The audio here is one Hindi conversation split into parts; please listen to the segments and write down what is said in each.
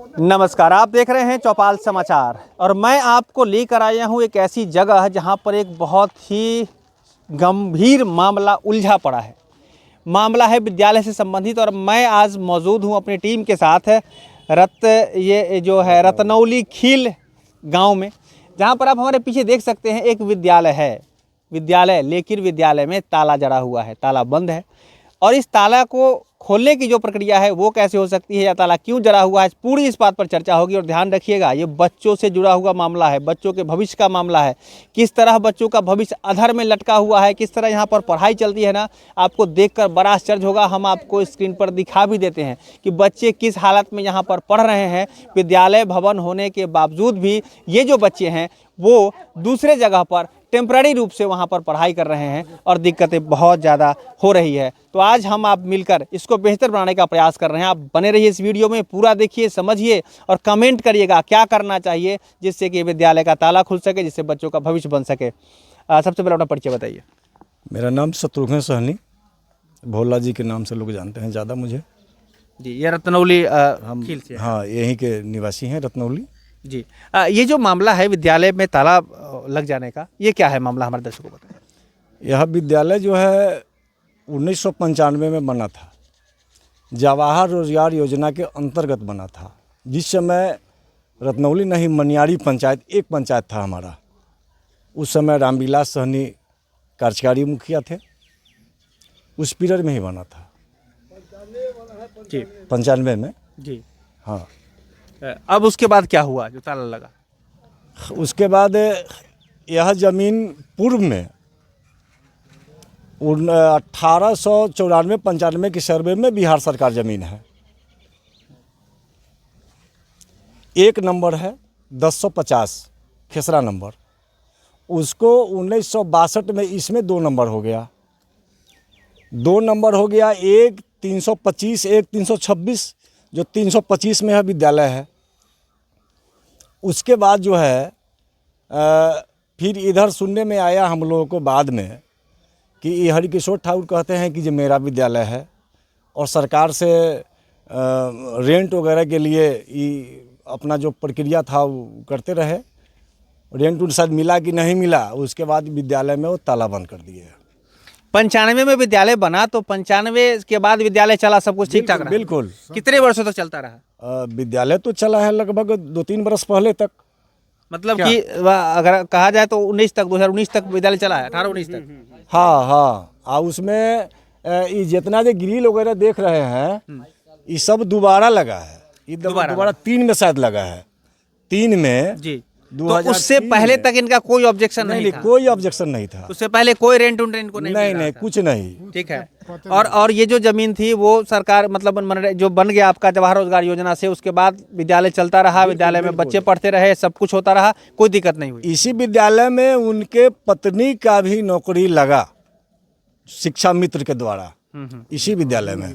नमस्कार, आप देख रहे हैं चौपाल समाचार और मैं आपको लेकर आया हूं एक ऐसी जगह जहां पर एक बहुत ही गंभीर मामला उलझा पड़ा है। मामला है विद्यालय से संबंधित और मैं आज मौजूद हूं अपनी टीम के साथ ये जो है रतनौली खील गांव में, जहां पर आप हमारे पीछे देख सकते हैं एक विद्यालय है। लेकिन विद्यालय में ताला जड़ा हुआ है, ताला बंद है और इस ताला को खोलने की जो प्रक्रिया है वो कैसे हो सकती है या ताला क्यों जड़ा हुआ है, पूरी इस बात पर चर्चा होगी। और ध्यान रखिएगा, ये बच्चों से जुड़ा हुआ मामला है, बच्चों के भविष्य का मामला है। किस तरह बच्चों का भविष्य अधर में लटका हुआ है, किस तरह यहाँ पर पढ़ाई चलती है ना, आपको देखकर बड़ा आश्चर्य होगा। हम आपको स्क्रीन पर दिखा भी देते हैं कि बच्चे किस हालत में यहाँ पर पढ़ रहे हैं। विद्यालय भवन होने के बावजूद भी ये जो बच्चे हैं वो दूसरे जगह पर टेम्पररी रूप से वहाँ पर पढ़ाई कर रहे हैं और दिक्कतें बहुत ज़्यादा हो रही है। तो आज हम आप मिलकर इसको बेहतर बनाने का प्रयास कर रहे हैं। आप बने रहिए इस वीडियो में, पूरा देखिए, समझिए और कमेंट करिएगा क्या करना चाहिए जिससे कि विद्यालय का ताला खुल सके, जिससे बच्चों का भविष्य बन सके। सबसे पहले अपना परिचय बताइए। मेरा नाम शत्रुघ्न सहनी, भोला जी के नाम से लोग जानते हैं ज़्यादा मुझे जी। ये रतनौली हम खील से, हाँ, यहीं के निवासी हैं, रत्नौली जी। ये जो मामला है विद्यालय में ताला लग जाने का, ये क्या है मामला, हमारे दर्शकों को बताएं। यह विद्यालय जो है 1995 में बना था, जवाहर रोजगार योजना के अंतर्गत बना था। जिस समय रत्नौली नहीं, मनियारी पंचायत, एक पंचायत था हमारा, उस समय रामविलास सहनी कार्यकारी मुखिया थे। उस पीरियड में ही बना था जी, 95 में जी। हाँ। अब उसके बाद क्या हुआ जो ताला लगा? उसके बाद यह ज़मीन पूर्व में 1894-95 के सर्वे में बिहार सरकार ज़मीन है। एक नंबर है 1050 खेसरा नंबर, उसको 1962 में इसमें 2 नंबर हो गया। 2 नंबर हो गया, एक 325, एक 326, जो 325 में है विद्यालय है। उसके बाद जो है फिर इधर सुनने में आया हम लोगों को बाद में कि ये हरिकिशोर ठाकुर कहते हैं कि ये मेरा विद्यालय है और सरकार से रेंट वगैरह के लिए ये अपना जो प्रक्रिया था वो करते रहे। रेंट उन शायद मिला कि नहीं मिला, उसके बाद विद्यालय में वो ताला बंद कर दिए। 95 में विद्यालय बना, तो 95 के बाद विद्यालय चला, सब कुछ ठीक ठाक रहा? बिल्कुल। कितने वर्षों तक चलता रहा? विद्यालय तो चला है लगभग 2-3 बरस पहले तक। मतलब कि अगर कहा जाए तो 19 तक, 2019 तक विद्यालय चला है, 18-19 तक। हाँ हाँ। उसमें ये जितना जो ग्रिल वगैरह देख रहे हैं ये सब दोबारा लगा है। ये दोबारा 3 में शायद लगा है, 3 में जी। तो उससे पहले तक इनका कोई ऑब्जेक्शन नहीं था? कोई ऑब्जेक्शन नहीं था। उससे पहले कोई रेंट इनको नहीं, कुछ नहीं। ठीक है। और ये जो जमीन थी वो सरकार मतलब जो बन गया आपका जवाहर रोजगार योजना से, उसके बाद विद्यालय चलता रहा, विद्यालय में बच्चे पढ़ते रहे, सब कुछ होता रहा, कोई दिक्कत नहीं हुई। इसी विद्यालय में उनके पत्नी का भी नौकरी लगा शिक्षा मित्र के द्वारा, इसी विद्यालय में।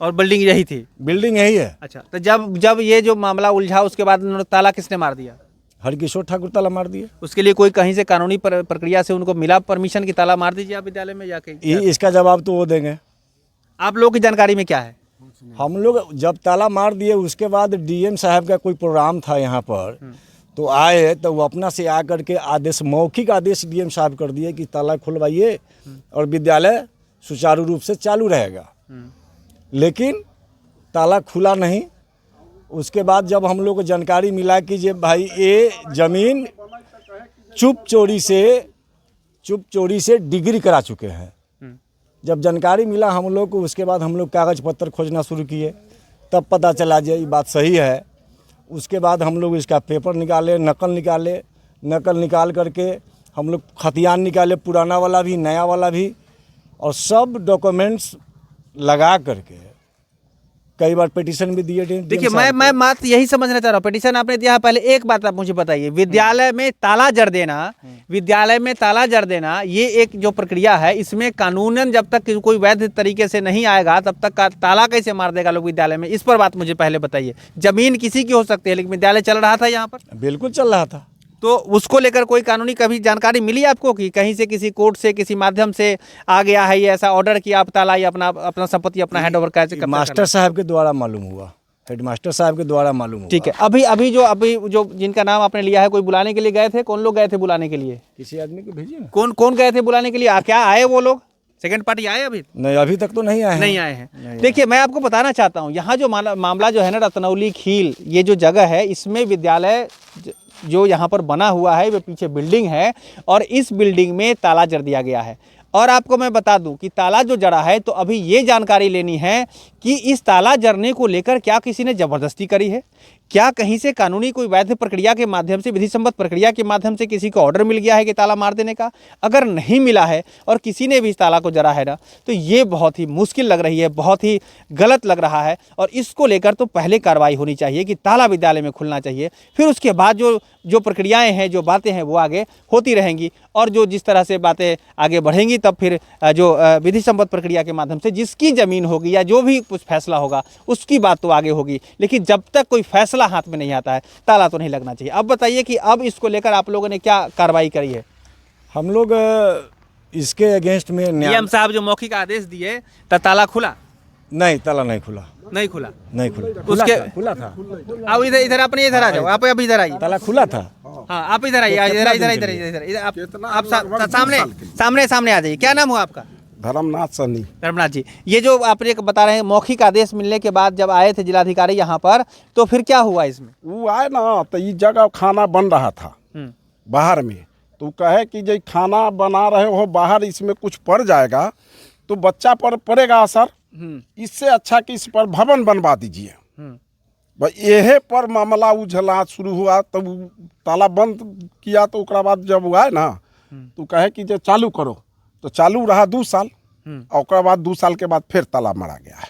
और बिल्डिंग यही थी? बिल्डिंग यही है। अच्छा, तो जब ये जो मामला उलझा उसके बाद उन्होंने ताला किसने मार दिया? हरकिशोर ठाकुर ताला मार दिए। उसके लिए कोई कहीं से कानूनी प्रक्रिया से उनको मिला परमिशन की ताला मार दीजिए आप विद्यालय में जाके? इसका जवाब तो वो देंगे। आप लोगों की जानकारी में क्या है? हम लोग जब ताला मार दिए उसके बाद डीएम साहब का कोई प्रोग्राम था यहाँ पर, तो आए तो वो अपना से आकर के आदेश, मौखिक आदेश डीएम साहब कर दिए कि ताला खुलवाइए और विद्यालय सुचारू रूप से चालू रहेगा। लेकिन ताला खुला नहीं। उसके बाद जब हम लोग को जानकारी मिला कि जे भाई ये ज़मीन चुप चोरी से डिग्री करा चुके हैं, जब जानकारी मिला हम लोग को, उसके बाद हम लोग कागज़ पत्र खोजना शुरू किए, तब पता चला जे ये बात सही है। उसके बाद हम लोग इसका पेपर निकाले, नकल निकाल करके हम लोग खतियान निकाले, पुराना वाला भी, नया वाला भी, और सब डॉक्यूमेंट्स लगा करके कई बार पिटीशन भी दिए। देखिए, मैं बात यही समझना चाह रहा हूँ। पिटीशन आपने दिया, पहले एक बात आप मुझे बताइए, विद्यालय में ताला जड़ देना, ये एक जो प्रक्रिया है, इसमें कानूनन जब तक कोई वैध तरीके से नहीं आएगा तब तक ताला कैसे मार देगा लोग विद्यालय में? इस पर बात मुझे पहले बताइए। जमीन किसी की हो सकती है, लेकिन विद्यालय चल रहा था यहाँ पर? बिल्कुल चल रहा था। तो उसको लेकर कोई कानूनी कभी जानकारी मिली आपको कि कहीं से, किसी कोर्ट से, किसी माध्यम से आ गया है ये ऐसा ऑर्डर कि आप ताला या अपना संपत्ति अपना हैंड ओवर कैसे? मास्टर साहब के द्वारा मालूम हुआ। हेडमास्टर साहब के द्वारा मालूम हुआ। ठीक है, अभी जो जिनका नाम आपने लिया है, कोई बुलाने के लिए गए थे? कौन लोग गए थे बुलाने के लिए? किसी आदमी को भेजिए ना। कौन कौन गए थे बुलाने के लिए? क्या आए वो लोग? सेकंड पार्टी आए अभी? नहीं, अभी तक तो नहीं आए हैं। नहीं आए हैं। देखिए, मैं आपको बताना चाहता हूँ, यहाँ जो मामला जो है ना, रत्नौली खील, ये जो जगह है, इसमें विद्यालय जो यहाँ पर बना हुआ है, वो पीछे बिल्डिंग है और इस बिल्डिंग में ताला जड़ दिया गया है। और आपको मैं बता दूं कि ताला जो जड़ा है, तो अभी ये जानकारी लेनी है कि इस ताला जड़ने को लेकर क्या किसी ने ज़बरदस्ती करी है, क्या कहीं से कानूनी कोई वैध प्रक्रिया के माध्यम से, विधि सम्मत प्रक्रिया के माध्यम से किसी को ऑर्डर मिल गया है कि ताला मार देने का। अगर नहीं मिला है और किसी ने भी इस ताला को जड़ा है ना, तो ये बहुत ही मुश्किल लग रही है, बहुत ही गलत लग रहा है। और इसको लेकर तो पहले कार्रवाई होनी चाहिए कि ताला विद्यालय में खुलना चाहिए, फिर उसके बाद जो प्रक्रियाएँ हैं, जो बातें हैं, वो आगे होती रहेंगी। और जो जिस तरह से बातें आगे बढ़ेंगी, तब फिर जो विधि सम्मत प्रक्रिया के माध्यम से जिसकी ज़मीन होगी या जो भी कुछ फैसला होगा, उसकी बात तो आगे होगी। लेकिन जब तक कोई फैसला हाथ में नहीं आता है, ताला तो नहीं लगना चाहिए। अब बताइए कि अब इसको लेकर आप लोगों ने क्या कार्रवाई करी है? हम लोग इसके अगेंस्ट में डीएम साहब जो मौखिक आदेश दिए, तो ताला खुला? नहीं, ताला नहीं खुला। नहीं खुला? नहीं खुला। उसके खुला था। अब इधर अपने इधर आ जाओ, आप अभी इधर आइए। ताला खुला था। हाँ, आप इधर आइए, इधर आप सामने आ जाइए। क्या नाम हुआ आपका? धर्मनाथ सनी। धर्मनाथ जी, ये जो आपने बता रहे हैं, मौखिक आदेश मिलने के बाद जब आए थे जिलाधिकारी यहाँ पर, तो फिर क्या हुआ इसमें? वो आए ना, तो ये जगह खाना बन रहा था बाहर में, तो कहे कि जो खाना बना रहे हो बाहर, इसमें कुछ पड़ जाएगा तो बच्चा पर पड़ेगा असर, इससे अच्छा कि इस पर भवन बनवा दीजिए। भाई यही पर मामला उझला शुरू हुआ, तब ताला बंद किया। तो उसके बाद जब वो आए ना, तो कहे कि जो चालू करो, तो चालू रहा 2 साल, और उसके बाद 2 साल के बाद फिर ताला मारा गया है।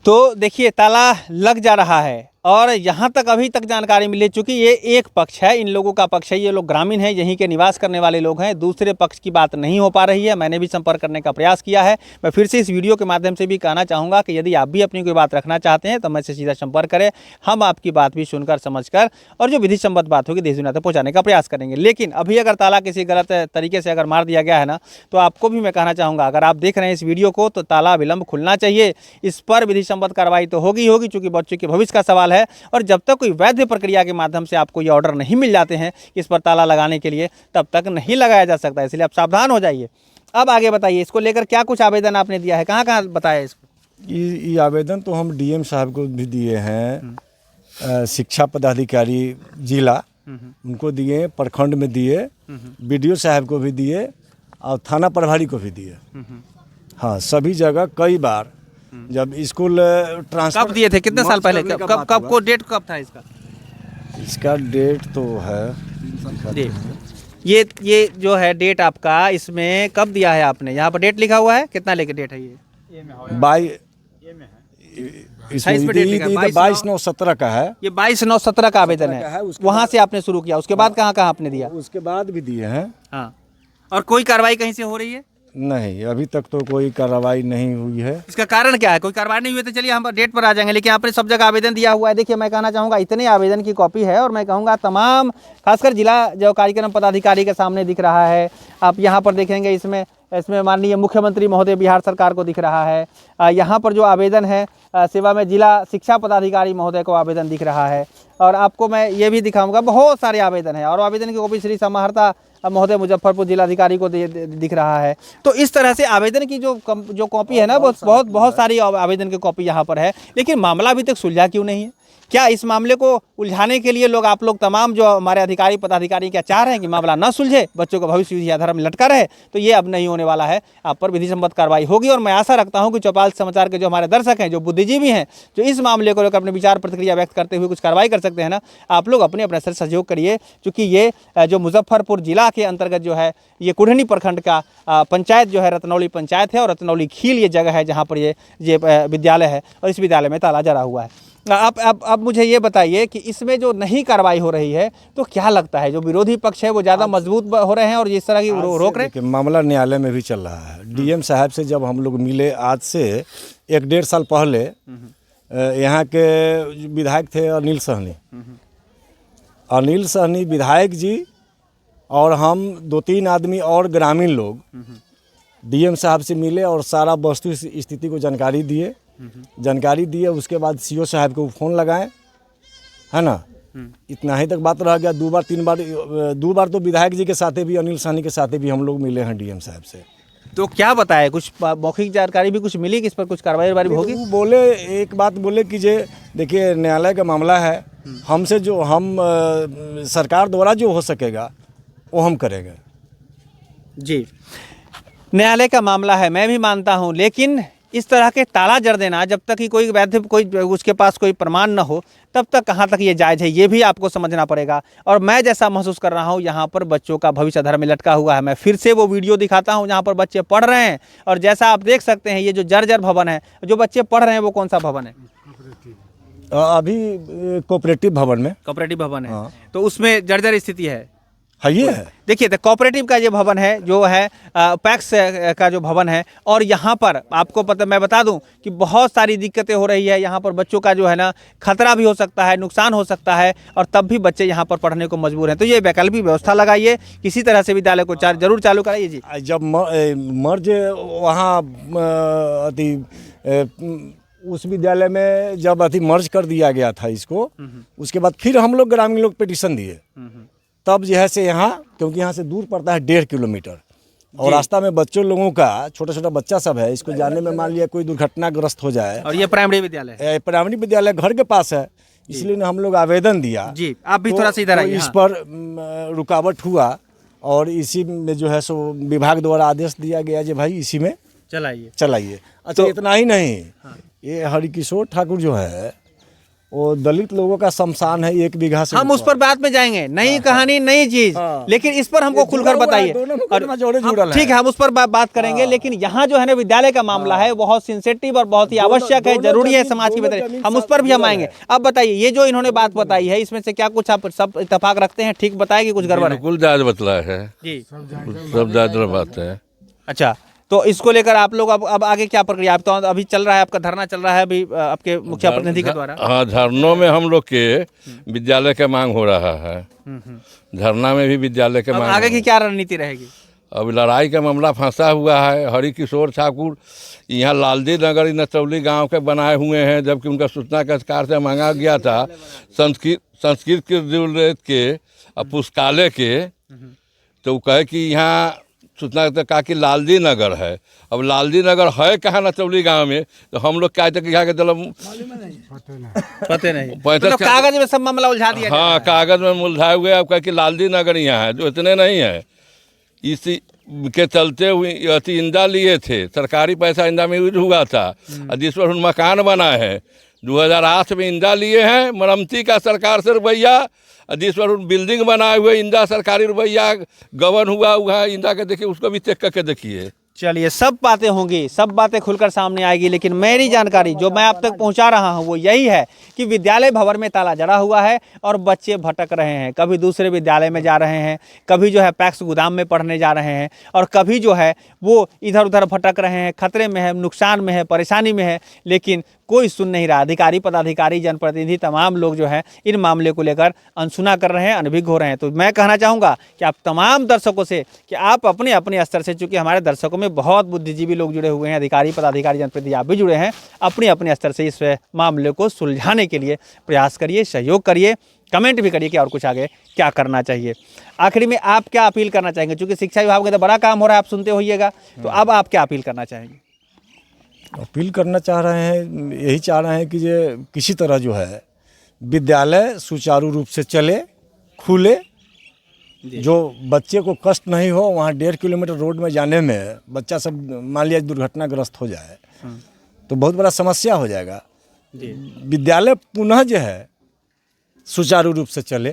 तो देखिए, ताला लग जा रहा है और यहाँ तक अभी तक जानकारी मिली, चूँकि ये एक पक्ष है, इन लोगों का पक्ष है, ये लोग ग्रामीण हैं, यहीं के निवास करने वाले लोग हैं, दूसरे पक्ष की बात नहीं हो पा रही है। मैंने भी संपर्क करने का प्रयास किया है। मैं फिर से इस वीडियो के माध्यम से भी कहना चाहूँगा कि यदि आप भी अपनी कोई बात रखना चाहते हैं तो मुझसे सीधा संपर्क करें। हम आपकी बात भी सुनकर समझकर और जो विधि सम्मत बात होगी देश दुनिया तक पहुँचाने का प्रयास करेंगे। लेकिन अभी अगर ताला किसी गलत तरीके से अगर मार दिया गया है ना, तो आपको भी मैं कहना चाहूँगा, अगर आप देख रहे हैं इस वीडियो को, तो ताला विलंब खुलना चाहिए। इस पर विधि सम्मत कार्रवाई तो होगी, चूँकि बच्चों के भविष्य का सवाल है। और जब तक कोई वैध प्रक्रिया के माध्यम से आपको ये ऑर्डर नहीं मिल जाते हैं इस पर ताला लगाने के लिए, तब तक नहीं लगाया जा सकता। इसलिए आप सावधान हो जाइए। अब आगे बताइए, इसको लेकर क्या कुछ आवेदन आपने दिया है, कहाँ कहाँ बताया इसको? ये आवेदन तो हम डीएम साहब को भी दिए हैं, शिक्षा पदाधिकारी जिला उनको दिए, प्रखंड में दिए, बीडीओ साहब को भी दिए और थाना प्रभारी को भी दिए। हाँ, सभी जगह कई बार। जब स्कूल ट्रांसफर कब दिए थे, कितने साल पहले? कब को डेट कब था इसका? इसका डेट तो है, ये जो है डेट आपका, इसमें कब दिया है आपने? यहाँ पर डेट लिखा हुआ है, कितना लेके डेट है ये? 22/9/17 का है। ये 22/9/17 का आवेदन है। वहाँ से आपने शुरू किया, उसके बाद कहाँ कहाँ आपने दिया? उसके बाद भी दिए हैं। हाँ, और कोई कार्रवाई कहीं से हो रही है? नहीं, अभी तक तो कोई कार्रवाई नहीं हुई है। इसका कारण क्या है? कोई कार्रवाई नहीं हुई तो चलिए हम डेट पर आ जाएंगे, लेकिन आपने सब जगह आवेदन दिया हुआ है। देखिए, मैं कहना चाहूँगा, इतने आवेदन की कॉपी है और मैं कहूँगा तमाम, खासकर जिला जो कार्यक्रम पदाधिकारी के सामने दिख रहा है। आप यहाँ पर देखेंगे, इसमें माननीय मुख्यमंत्री महोदय बिहार सरकार को दिख रहा है। यहाँ पर जो आवेदन है, सेवा में जिला शिक्षा पदाधिकारी महोदय को आवेदन दिख रहा है। और आपको मैं ये भी दिखाऊंगा, बहुत सारे आवेदन है और आवेदन की कॉपी श्री समाहर्ता महोदय मुजफ्फरपुर जिलाधिकारी को दिख रहा है। तो इस तरह से आवेदन की जो कॉपी है ना, बहुत सारी आवेदन की कॉपी यहाँ पर है। लेकिन मामला अभी तक सुलझा क्यों नहीं है? क्या इस मामले को उलझाने के लिए आप लोग तमाम जो हमारे अधिकारी पदाधिकारी क्या चाह रहे हैं कि मामला न सुलझे, बच्चों का भविष्य विधि आधार में लटका रहे? तो ये अब नहीं होने वाला है। आप पर विधि सम्मत कार्रवाई होगी और मैं आशा रखता हूं कि चौपाल समाचार के जो हमारे दर्शक हैं, जो बुद्धिजीवी हैं, जो इस मामले को लेकर अपने विचार प्रतिक्रिया व्यक्त करते हुए कुछ कार्रवाई कर सकते हैं ना, आप लोग अपने अपने से सहयोग करिए। क्योंकि ये जो मुजफ्फरपुर जिला के अंतर्गत जो है, ये कुढ़नी प्रखंड का पंचायत जो है रत्नौली पंचायत है और रत्नौली खील ये जगह है जहाँ पर ये विद्यालय है और इस विद्यालय में ताला जड़ा हुआ है। अब मुझे ये बताइए कि इसमें जो नहीं कार्रवाई हो रही है, तो क्या लगता है जो विरोधी पक्ष है वो ज़्यादा मजबूत हो रहे हैं और इस तरह की रोक रहे हैं? मामला न्यायालय में भी चल रहा है। डीएम साहब से जब हम लोग मिले, आज से 1-1.5 साल पहले, यहाँ के विधायक थे अनिल सहनी विधायक जी और हम 2-3 आदमी और ग्रामीण लोग डीएम साहब से मिले और सारा वस्तु स्थिति को जानकारी दिए जानकारी दिए, उसके बाद सीओ साहब को फ़ोन लगाए, है ना। इतना ही तक बात रह गया। 2 बार 3 बार 2 बार तो विधायक जी के साथ भी, अनिल साहनी के साथ भी हम लोग मिले हैं डीएम साहब से। तो क्या बताए, कुछ मौखिक जानकारी भी कुछ मिली कि इस पर कुछ कार्रवाई वारवाई होगी? वो बोले, एक बात बोले कि जे देखिए न्यायालय का मामला है, हमसे जो हम सरकार द्वारा जो हो सकेगा वो हम करेंगे। जी, न्यायालय का मामला है, मैं भी मानता हूं, लेकिन इस तरह के ताला जड़ देना, जब तक कि कोई वैध, कोई उसके पास कोई प्रमाण न हो, तब तक कहाँ तक ये जायज़ है, ये भी आपको समझना पड़ेगा। और मैं जैसा महसूस कर रहा हूँ, यहाँ पर बच्चों का भविष्य अधर में लटका हुआ है। मैं फिर से वो वीडियो दिखाता हूँ जहाँ पर बच्चे पढ़ रहे हैं, और जैसा आप देख सकते हैं, ये जो जर्जर भवन है, जो बच्चे पढ़ रहे हैं, वो कौन सा भवन है? अभी कोऑपरेटिव भवन में। कोऑपरेटिव भवन है। हाँ। तो उसमें जर्जर स्थिति है। ये है, देखिए, तो कोऑपरेटिव का ये भवन है, जो है पैक्स का जो भवन है, और यहाँ पर आपको पता, मैं बता दूं कि बहुत सारी दिक्कतें हो रही है। यहाँ पर बच्चों का जो है ना, खतरा भी हो सकता है, नुकसान हो सकता है, और तब भी बच्चे यहाँ पर पढ़ने को मजबूर हैं। तो ये वैकल्पिक व्यवस्था लगाइए, किसी तरह से विद्यालय को जरूर चालू कराइए। जी, जब मर्ज वहाँ उस विद्यालय में जब मर्ज कर दिया गया था इसको, उसके बाद फिर हम लोग ग्रामीण लोग पिटीशन दिए, तब जो है से यहाँ, क्योंकि यहाँ से दूर पड़ता है 1.5 किलोमीटर, और रास्ता में बच्चों लोगों का, छोटा छोटा बच्चा सब है, इसको जाने में मान लिया कोई दुर्घटनाग्रस्त हो जाए, और ये प्राइमरी विद्यालय है, प्राइमरी विद्यालय घर के पास है, इसलिए हम लोग आवेदन दिया। जी, आप भी थोड़ा सा इधर आइए। इस पर रुकावट हुआ, और इसी में जो है सो विभाग द्वारा आदेश दिया गया कि भाई इसी में चलाइए। अच्छा, इतना ही नहीं, ये हरिकिशोर ठाकुर जो है, वो दलित लोगों का शमशान है, 1 बीघा से। हम उस पर बाद में जाएंगे, नई कहानी, नई चीज, लेकिन इस पर हमको खुलकर बताइए। ठीक है, हम उस पर बात करेंगे, लेकिन यहाँ जो है ना, विद्यालय का मामला है, बहुत सेंसिटिव और बहुत ही आवश्यक है, जरूरी है समाज की वजह, हम उस पर भी हम आएंगे। अब बताइए, ये जो इन्होंने बात बताई है, इसमें से क्या कुछ आप सब इत्तेफाक रखते हैं, ठीक बताए कि कुछ गड़बड़ है? बिल्कुल जायज बतला है जी, सब जायज बात है। अच्छा, तो इसको लेकर आप लोग अब आगे क्या प्रक्रिया? आप तो अभी चल रहा है, आपका धरना चल रहा है अभी आपके मुखिया प्रतिनिधि के द्वारा? हाँ, धरनों में हम लोग के विद्यालय का मांग हो रहा है, धरना में भी विद्यालय के मांग। आगे की क्या रणनीति रहेगी? अब लड़ाई का मामला फंसा हुआ है। हरिकिशोर ठाकुर यहाँ लालदी नगर नचौली गांव के बनाए हुए हैं, जबकि उनका सूचना के अधिकार से मांगा गया था संस्कृत के पुस्तकालय के, तो वो कहे कि यहाँ सूचना तो कहा कि लालदी नगर है। अब लालदी नगर है कहाँ नचौली गांव में, तो हम लोग क्या यहाँ के पता नहीं, तो कागज में सब मामला उलझा दिया। हाँ, कागज में उलझाए हुए। अब कह कि लालदी नगर यहाँ है, जो इतने नहीं है। इसी के चलते हुए इंदा लिए थे, सरकारी पैसा इंदा में यूज हुआ था, जिस पर उन मकान बना है। 2008 में इंदा लिए हैं, मरम्मती का सरकार से रुपया, जिस पर उन बिल्डिंग बनाए हुए इंदा सरकारी रुपया गबन हुआ है इंदा के, देखिए उसको भी चेक करके देखिए। चलिए, सब बातें होंगी, सब बातें खुलकर सामने आएगी, लेकिन मेरी जानकारी जो मैं आप तक पहुंचा रहा हूं वो यही है कि विद्यालय भवन में ताला जड़ा हुआ है और बच्चे भटक रहे हैं। कभी दूसरे विद्यालय में जा रहे हैं, कभी जो है पैक्स गोदाम में पढ़ने जा रहे हैं, और कभी जो है वो इधर उधर भटक रहे हैं, खतरे में है, नुकसान में है, परेशानी में है, लेकिन कोई सुन नहीं रहा। अधिकारी, पदाधिकारी, जनप्रतिनिधि, तमाम लोग जो है इन मामले को लेकर अनसुना कर रहे हैं, अनभिज्ञ हो रहे हैं। तो मैं कहना चाहूँगा कि आप तमाम दर्शकों से कि आप अपने अपने स्तर से, चूँकि हमारे दर्शकों में बहुत बुद्धिजीवी लोग जुड़े हुए हैं, अधिकारी, पदाधिकारी, जनप्रतिनिधि आप भी जुड़े हैं, अपने अपने स्तर से इस मामले को सुलझाने के लिए प्रयास करिए, सहयोग करिए, कमेंट भी करिए कि और कुछ आगे क्या करना चाहिए। आखिरी में आप क्या अपील करना चाहेंगे? चूँकि शिक्षा विभाग में तो बड़ा काम हो रहा है, आप सुनते होइएगा, तो अब आप क्या अपील करना चाहेंगे? अपील करना चाह रहे हैं, यही चाह रहे हैं कि ये किसी तरह जो है विद्यालय सुचारू रूप से चले, खुले, जो बच्चे को कष्ट नहीं हो। वहाँ 1.5 किलोमीटर रोड में जाने में बच्चा सब मान लिया दुर्घटनाग्रस्त हो जाए तो बहुत बड़ा समस्या हो जाएगा। विद्यालय पुनः जो है सुचारू रूप से चले,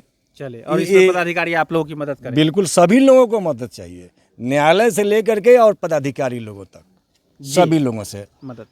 और इसमें पदाधिकारी आप लोगों की मदद करें। बिल्कुल, सभी लोगों को मदद चाहिए, न्यायालय से लेकर के और पदाधिकारी लोगों तक, सभी लोगों से मदद।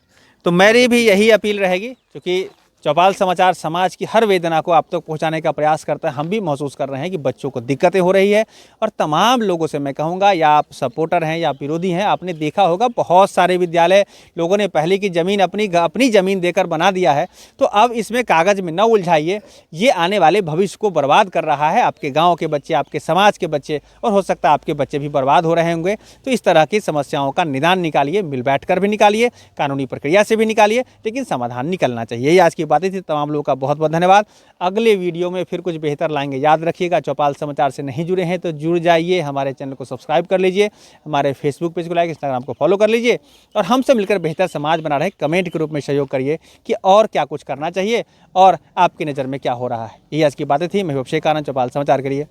तो मेरी भी यही अपील रहेगी, क्योंकि चौपाल समाचार समाज की हर वेदना को आप तक पहुंचाने का प्रयास करता है। हम भी महसूस कर रहे हैं कि बच्चों को दिक्कतें हो रही है, और तमाम लोगों से मैं कहूँगा, या आप सपोर्टर हैं या विरोधी हैं, आपने देखा होगा बहुत सारे विद्यालय लोगों ने पहले की ज़मीन अपनी ज़मीन देकर बना दिया है। तो अब इसमें कागज़ में न उलझाइए, ये आने वाले भविष्य को बर्बाद कर रहा है। आपके गाँव के बच्चे, आपके समाज के बच्चे, और हो सकता है आपके बच्चे भी बर्बाद हो रहे होंगे। तो इस तरह की समस्याओं का निदान निकालिए, मिल बैठ कर भी निकालिए, कानूनी प्रक्रिया से भी निकालिए, लेकिन समाधान निकलना चाहिए। ये आज की बातें थी। तमाम लोगों का बहुत बहुत धन्यवाद। अगले वीडियो में फिर कुछ बेहतर लाएंगे। याद रखिएगा, चौपाल समाचार से नहीं जुड़े हैं तो जुड़ जाइए, हमारे चैनल को सब्सक्राइब कर लीजिए, हमारे फेसबुक पेज को लाइक, इंस्टाग्राम को फॉलो कर लीजिए, और हमसे मिलकर बेहतर समाज बना रहे कमेंट के रूप में सहयोग करिए कि और क्या कुछ करना चाहिए और आपकी नज़र में क्या हो रहा है। यही आज की बातें थी। मैं अभिषेक आनंद, चौपाल समाचार के लिए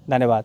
धन्यवाद।